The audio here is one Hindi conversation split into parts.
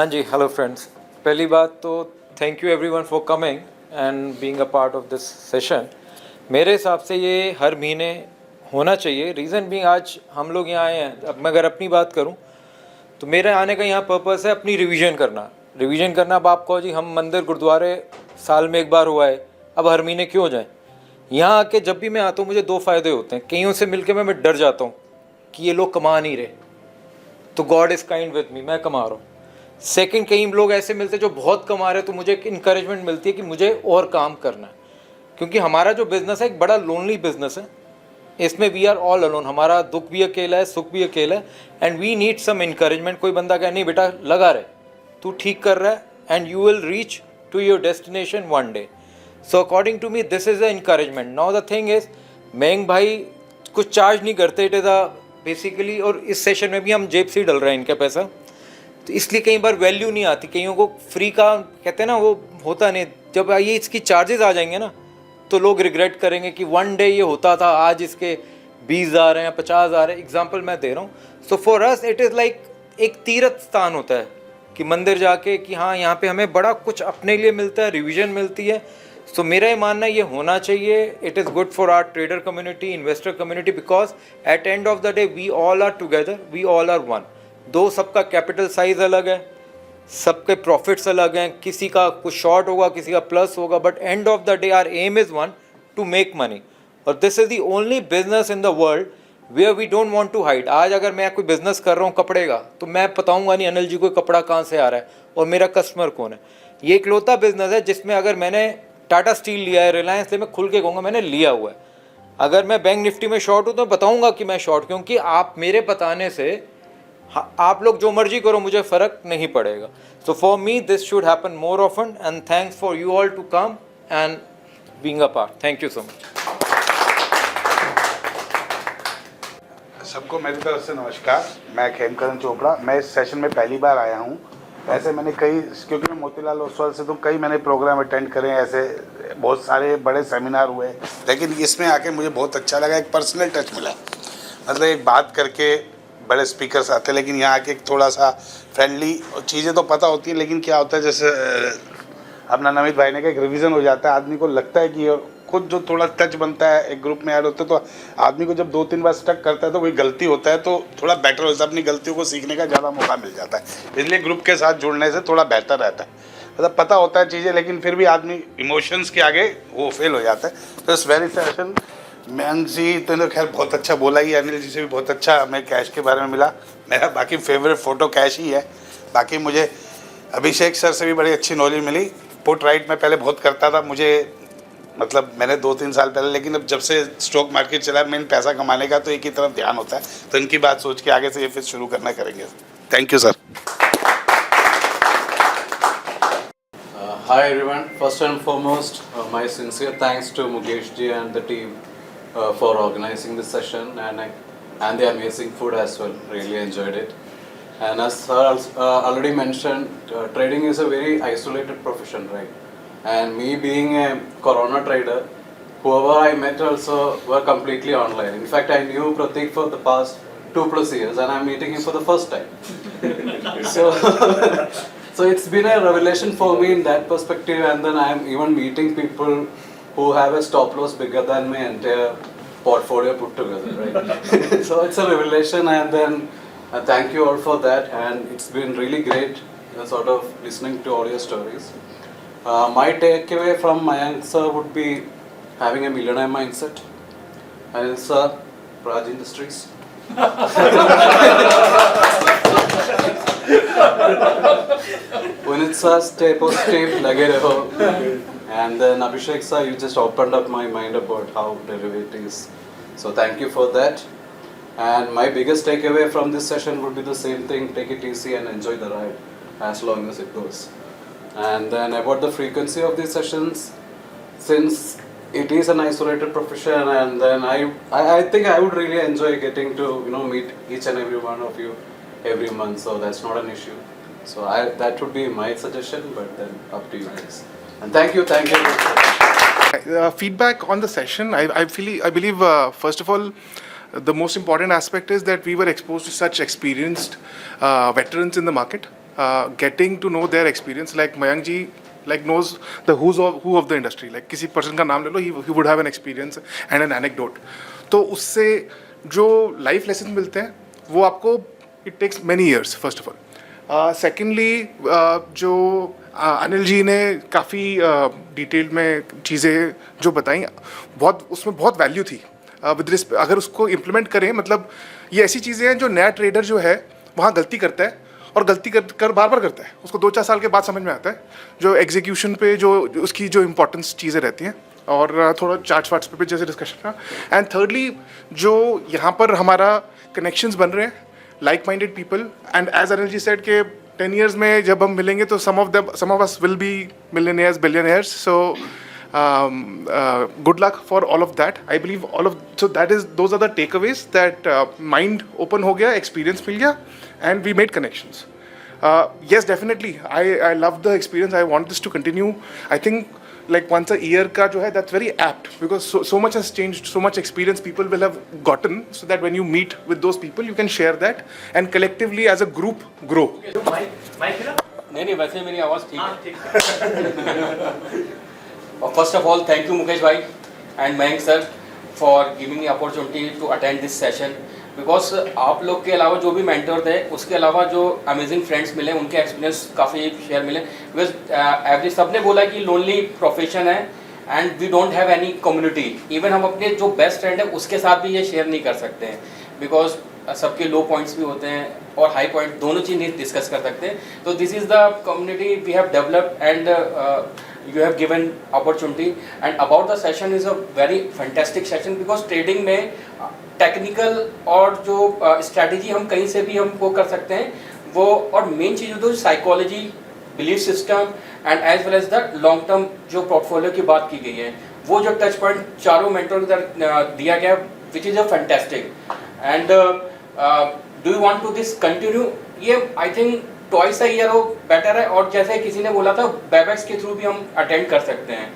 हाँ जी, हेलो फ्रेंड्स। पहली बात तो thank you everyone for coming and being a part of this session. मेरे हिसाब से ये हर महीने होना चाहिए। रीज़न भी आज हम लोग यहाँ आए हैं। अब मैं अगर अपनी बात करूँ तो मेरे आने का यहाँ पर्पस है अपनी रिवीजन करना। अब आप कहो जी हम मंदिर गुरुद्वारे साल में एक बार हुआ है, अब हर महीने क्यों जाएं? यहाँ आके जब भी मैं आता हूँ मुझे दो फ़ायदे होते हैं। कईयों से मिलके मैं डर जाता हूँ कि ये लोग कमा नहीं रहे, तो God is kind with me, मैं कमा रहा हूँ। सेकंड, कई लोग ऐसे मिलते हैं जो बहुत कमा रहे हैं, तो मुझे एक इंकरेजमेंट मिलती है कि मुझे और काम करना है। क्योंकि हमारा जो बिज़नेस है एक बड़ा लोनली बिज़नेस है। इसमें वी आर ऑल अलोन, हमारा दुख भी अकेला है, सुख भी अकेला है, and we need some encouragement. कोई बंदा कहे नहीं बेटा लगा रहे, तू ठीक कर रहा है, and you will reach to your destination one day. So according to me this is a encouragement. Now the thing is, Mayank भाई कुछ चार्ज नहीं करते, इट इज़ अ बेसिकली, और इस सेशन में भी हम जेब से ही डल रहे हैं इनका पैसा, तो इसलिए कई बार वैल्यू नहीं आती। कईयों को फ्री का कहते हैं ना, वो होता नहीं। जब ये इसकी चार्जेस आ जाएंगे ना तो लोग रिग्रेट करेंगे कि वन डे ये होता था, आज इसके 20,000 हैं या 50,000 है। एग्जाम्पल मैं दे रहा हूँ। So for us it is like एक तीर्थ स्थान होता है कि मंदिर जाके कि हाँ यहाँ पे हमें बड़ा कुछ अपने लिए मिलता है, रिविजन मिलती है। सो मेरा ये मानना ये होना चाहिए। It is good for our trader community, investor community, because at end of the day we all are together, we all are one. दो सबका कैपिटल साइज अलग है, सबके प्रॉफिट्स अलग हैं, किसी का कुछ शॉर्ट होगा, किसी का प्लस होगा, but end of the day our aim is one, to make money. और this is the only business in the world where we don't want to hide. आज अगर मैं कोई बिजनेस कर रहा हूँ कपड़े का, तो मैं बताऊंगा नहीं अनिल जी को कपड़ा कहाँ से आ रहा है और मेरा कस्टमर कौन है। ये इकलौता बिजनेस है जिसमें अगर मैंने टाटा स्टील लिया है, रिलायंस, मैं खुल के कहूँगा मैंने लिया हुआ है। अगर मैं बैंक निफ्टी में शॉर्ट हूँ तो बताऊँगा कि मैं शॉर्ट, क्योंकि आप मेरे बताने से आप लोग जो मर्जी करो, मुझे फ़र्क नहीं पड़ेगा। So for me this should happen more often, and thanks for you all to come and being a part. Thank you so much. सबको मेरी तरफ से नमस्कार। मैं खेमकरण चोपड़ा। मैं इस सेशन में पहली बार आया हूँ। ऐसे मैंने कई, क्योंकि मैं मोतीलाल ओसवाल से, तो कई मैंने प्रोग्राम अटेंड करे, ऐसे बहुत सारे बड़े सेमिनार हुए, लेकिन इसमें आके मुझे बहुत अच्छा लगा। एक पर्सनल टच मिला, मतलब एक बात करके बड़े स्पीकर्स आते हैं, लेकिन यहाँ आके थोड़ा सा फ्रेंडली, चीज़ें तो पता होती हैं, लेकिन क्या होता है जैसे अपना नमित भाई ने कहा, एक रिवीजन हो जाता है। आदमी को लगता है कि खुद जो थोड़ा टच बनता है, एक ग्रुप में ऐड होते हैं, तो आदमी को जब 2-3 बार स्टक करता है तो कोई गलती होता है तो थोड़ा बेटर होता है, अपनी गलतियों को सीखने का ज़्यादा मौका मिल जाता है। इसलिए ग्रुप के साथ जुड़ने से थोड़ा बेहतर रहता है। मतलब पता होता है चीज़ें, लेकिन फिर भी आदमी इमोशंस के आगे वो फेल हो जाता है। तो इस वेरी सेशन मयंक जी तो खैर बहुत अच्छा बोला ही, अनिल जी से भी बहुत अच्छा हमें कैश के बारे में मिला। मेरा बाकी फेवरेट फ़ोटो कैश ही है। बाकी मुझे अभिषेक सर से भी बड़ी अच्छी नॉलेज मिली। पुट राइट मैं पहले बहुत करता था, मुझे मतलब मैंने 2-3 साल पहले, लेकिन अब जब से स्टॉक मार्केट चला, मेन पैसा कमाने का तो एक ही तरफ ध्यान होता है, तो इनकी बात सोच के आगे से ये फिर शुरू करना करेंगे। Thank you sir. Hi everyone. First and foremost, my sincere thanks to Mukesh ji and the team for organizing this session, and the amazing food as well. Really enjoyed it. And as sir already mentioned, trading is a very isolated profession, right? And me being a Corona trader, whoever I met also were completely online. In fact, I knew Pratik for the past 2+ years, and I'm meeting him for the first time. So it's been a revelation for me in that perspective, and then I'm even meeting people who have a stop loss bigger than my entire portfolio put together, right? So it's a revelation, and then thank you all for that, and it's been really great sort of listening to all your stories. My takeaway from Mayank sir would be having a millionaire mindset. And sir, Raj Industries. Punit sir, stay positive, lage raho. And then Abhishek sir, you just opened up my mind about how derivatives. So thank you for that. And my biggest takeaway from this session would be the same thing: take it easy and enjoy the ride as long as it goes. And then about the frequency of these sessions, since it is an isolated profession, and then I think I would really enjoy getting to meet each and every one of you every month, so that's not an issue. So that would be my suggestion, but then up to you guys. And thank you. Feedback on the session, I believe first of all, the most important aspect is that we were exposed to such experienced veterans in the market. getting to know their experience. Like Mayank ji, like knows the who of the industry. Like किसी person का नाम ले लो, he would have an experience and an anecdote. तो उससे जो life lessons मिलते हैं, वो आपको it takes many years first of all. Secondly जो अनिल जी ने काफ़ी डिटेल में चीज़ें जो बताई, बहुत उसमें बहुत वैल्यू थी विद रिस्पेक्ट. अगर उसको इम्प्लीमेंट करें, मतलब ये ऐसी चीज़ें हैं जो नया ट्रेडर जो है वहाँ गलती करता है, और गलती कर बार बार करता है, उसको 2-4 साल के बाद समझ में आता है जो एग्जीक्यूशन पे जो उसकी जो इंपॉर्टेंस चीज़ें रहती हैं, और थोड़ा चार्ट्स वार्ट्स पे जैसे डिस्कशन था. एंड थर्डली जो यहाँ पर हमारा कनेक्शंस बन रहे हैं, like minded people, and as Anil ji said के 10 years में जब हम मिलेंगे तो some of us will be millionaires, billionaires. So good luck for all of that. I believe those are the takeaways, that mind open हो गया, experience मिल गया, and we made connections. Yes, definitely. I love the experience. I want this to continue. I think like once a year का जो है, that's very apt, because so much has changed, so much experience people will have gotten, so that when you meet with those people you can share that and collectively as a group grow. नहीं वैसे मेरी आवाज़ ठीक है. और first of all thank you Mukesh भाई एंड Mayank sir for giving me opportunity to attend this session, because आप लोग के अलावा जो भी मेंटर थे, उसके अलावा जो अमेजिंग फ्रेंड्स मिले, उनके एक्सपीरियंस काफ़ी शेयर मिले. बिकॉज सब ने बोला कि लोनली प्रोफेशन है and we don't have any community. Even हम अपने जो बेस्ट फ्रेंड है उसके साथ भी ये शेयर नहीं कर सकते हैं, बिकॉज सबके लो पॉइंट्स भी होते हैं और हाई पॉइंट, दोनों चीज़ नहीं डिस्कस कर सकते. तो this is the community we have developed and you have given opportunity. And about the session is a very fantastic session, because trading में टेक्निकल और जो स्ट्रैटेजी हम कहीं से भी हम वो कर सकते हैं वो, और मेन चीज़ तो psychology, belief system and as well as the long term जो पोर्टफोलियो की बात की गई है, वो जो टच पॉइंट चारों मेंटर दिया गया, which is a fantastic. And do you want to this continue? ये I think twice a year हो बेटर है, और जैसे किसी ने बोला था वेबएक्स के थ्रू भी हम अटेंड कर सकते हैं.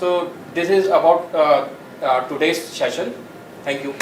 So this is about today's session. Thank you.